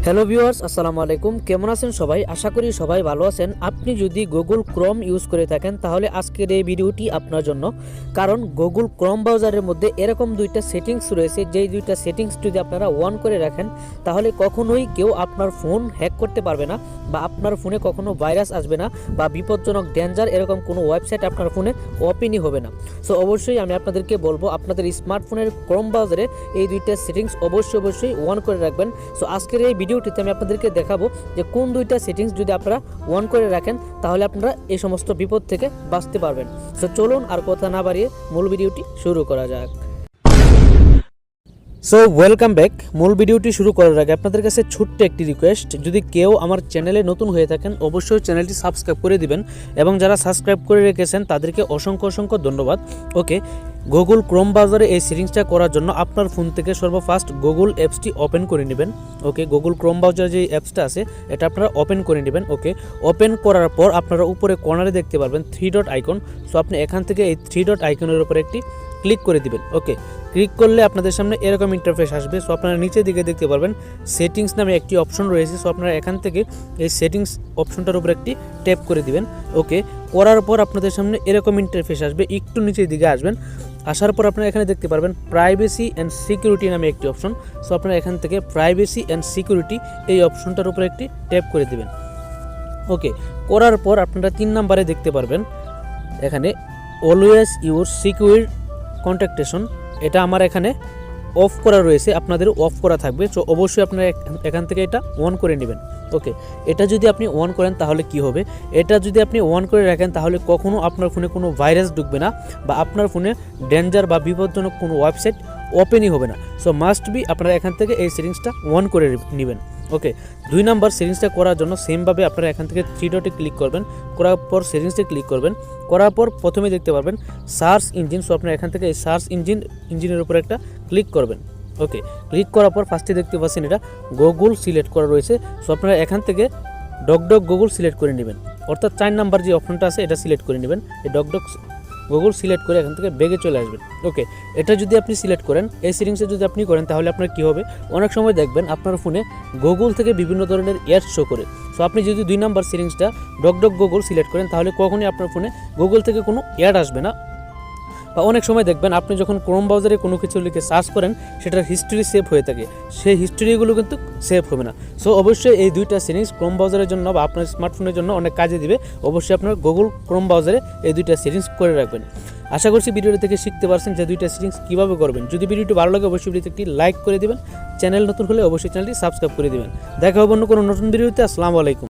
Hello viewers, আসসালামু আলাইকুম। কেমন আছেন সবাই? আশা করি সবাই ভালো আছেন। আপনি যদি গুগল ক্রোম ইউজ করে থাকেন তাহলে আজকের এই ভিডিওটি আপনার জন্য, কারণ গুগল ক্রোম ব্রাউজারের মধ্যে এরকম দুইটা সেটিংস রয়েছে, যেই দুইটা সেটিংস যদি আপনারা অন করে রাখেন তাহলে কখনোই কেউ আপনার ফোন হ্যাক করতে পারবে না, বা আপনার ফোনে কখনো ভাইরাস আসবে না, বা বিপজ্জনক ডেঞ্জার এরকম কোনো ওয়েবসাইট আপনার ফোনে ওপেনই হবে না। সো অবশ্যই আমি আপনাদেরকে বলবো আপনাদের স্মার্টফোনের ক্রোম ব্রাউজারে এই দুইটা সেটিংস অবশ্যই অন করে রাখবেন। সো আজকের এই ভিডিওটিতে আমি আপনাদেরকে দেখাবো যে কোন দুইটা সেটিংস যদি আপনারা অন করে রাখেন তাহলে আপনারা এই সমস্ত বিপদ থেকে বাঁচতে পারবেন। সো চলুন আর কথা না বাড়িয়ে মূল ভিডিওটি শুরু করা যাক। So welcome back. মূল ভিডিওটি শুরু করার আগে আপনাদের কাছে ছোট্ট একটি রিকোয়েস্ট, যদি কেউ আমার চ্যানেলে নতুন হয়ে থাকেন অবশ্যই চ্যানেলটি সাবস্ক্রাইব করে দিবেন, এবং যারা সাবস্ক্রাইব করে রেখেছেন তাদেরকে অসংখ্য ধন্যবাদ। ওকে, গুগল ক্রোম ব্রাউজারে এই সেটিংসটা করার জন্য আপনার ফোন থেকে সর্বফার্স্ট গুগল অ্যাপসটি ওপেন করে নেবেন। ওকে, গুগল ক্রোম ব্রাউজারে যে অ্যাপসটা আছে এটা আপনারা ওপেন করে নেবেন। ওকে, ওপেন করার পর আপনারা উপরে কর্নারে দেখতে পারবেন 3 ডট আইকন। সো আপনি এখান থেকে এই 3 ডট আইকনের উপরে একটি ক্লিক করে দিবেন। ওকে, ক্লিক করলে আপনাদের সামনে এরকম ইন্টারফেস আসবে। সো আপনারা নিচের দিকে দেখতে পারবেন সেটিংস নামে একটি অপশন রয়েছে। সো আপনারা এখান থেকে এই সেটিংস অপশনটার উপর একটি ট্যাপ করে দিবেন। ওকে, করার পর আপনাদের সামনে এরকম ইন্টারফেস আসবে, একটু নিচের দিকে আসবেন। আসার পর আপনারা এখানে দেখতে পারবেন প্রাইভেসি অ্যান্ড সিকিউরিটি নামে একটি অপশন। সো আপনারা এখান থেকে প্রাইভেসি অ্যান্ড সিকিউরিটি এই অপশনটার উপর একটি ট্যাপ করে দিবেন। ওকে, করার পর আপনারা 3 নম্বরে দেখতে পারবেন এখানে অলওয়েজ ইউর সিকিউর কন্ট্যাক্টেশন, এটা আমার এখানে অফ করা রয়েছে, আপনাদের অফ করা থাকবে। সো অবশ্যই আপনারা এখান থেকে এটা অন করে নেবেন। ওকে, এটা যদি আপনি অন করেন তাহলে কি হবে, এটা যদি আপনি অন করে রাখেন তাহলে কখনো আপনার ফোনে কোনো ভাইরাস ঢুকবে না, বা আপনার ফোনে ডেঞ্জার বা বিপজ্জনক কোনো ওয়েবসাইট ওপেনই হবে না। সো মাস্ট বি আপনারা এখান থেকে এই সেটিংসটা অন করে নেবেন। ওকে, 2 নাম্বার সেটিংসটা করার জন্য সেমভাবে আপনারা এখান থেকে 3 ডটে ক্লিক করবেন, করার পর সেটিংসে ক্লিক করবেন। করার পর প্রথমে দেখতে পারবেন সার্চ ইঞ্জিন। সো আপনারা এখান থেকে এই সার্চ ইঞ্জিনের উপর একটা ক্লিক করবেন। ওকে, ক্লিক করার পর ফার্স্টে দেখতে পাচ্ছেন এটা গুগল সিলেক্ট করা রয়েছে। সো আপনারা এখান থেকে ডক গুগল সিলেক্ট করে নেবেন, অর্থাৎ 4 নাম্বার যে অপশনটা আছে এটা সিলেক্ট করে নেবেন। এই ডক গুগল সিলেক্ট করে এখান থেকে ব্যাগে চলে আসবেন। ওকে, এটা যদি আপনি সিলেক্ট করেন, এই সেটিংসে যদি আপনি করেন তাহলে আপনার কী হবে, অনেক সময় দেখবেন আপনার ফোনে গুগল থেকে বিভিন্ন ধরনের অ্যাড শো করে। সো আপনি যদি 2 নাম্বার সেটিংসটা ডক গুগল সিলেক্ট করেন তাহলে কখনই আপনার ফোনে গুগল থেকে কোনো অ্যাড আসবে না। বা অনেক সময় দেখবেন আপনি যখন ক্রোম ব্রাউজারে কোনো কিছু লিখে সার্চ করেন সেটার হিস্ট্রি সেভ হয়ে থাকে, সেই হিস্ট্রিগুলো কিন্তু সেভ হবে না। সো অবশ্যই এই দুইটা সেটিংস ক্রোম ব্রাউজারের জন্য বা আপনার স্মার্টফোনের জন্য অনেক কাজে দিবে। অবশ্যই আপনার গুগল ক্রোম ব্রাউজারে এই দুইটা সেটিংস করে রাখবেন। আশা করছি ভিডিওটি থেকে শিখতে পারছেন যে দুইটা সেটিংস কীভাবে করবেন। যদি ভিডিওটি ভালো লাগে অবশ্যই ভিডিওতে একটি লাইক করে দিবেন, চ্যানেল নতুন হলে অবশ্যই চ্যানেলটি সাবস্ক্রাইব করে দিবেন। দেখা হবে অন্য কোনো নতুন ভিডিওতে। আসসালামু আলাইকুম।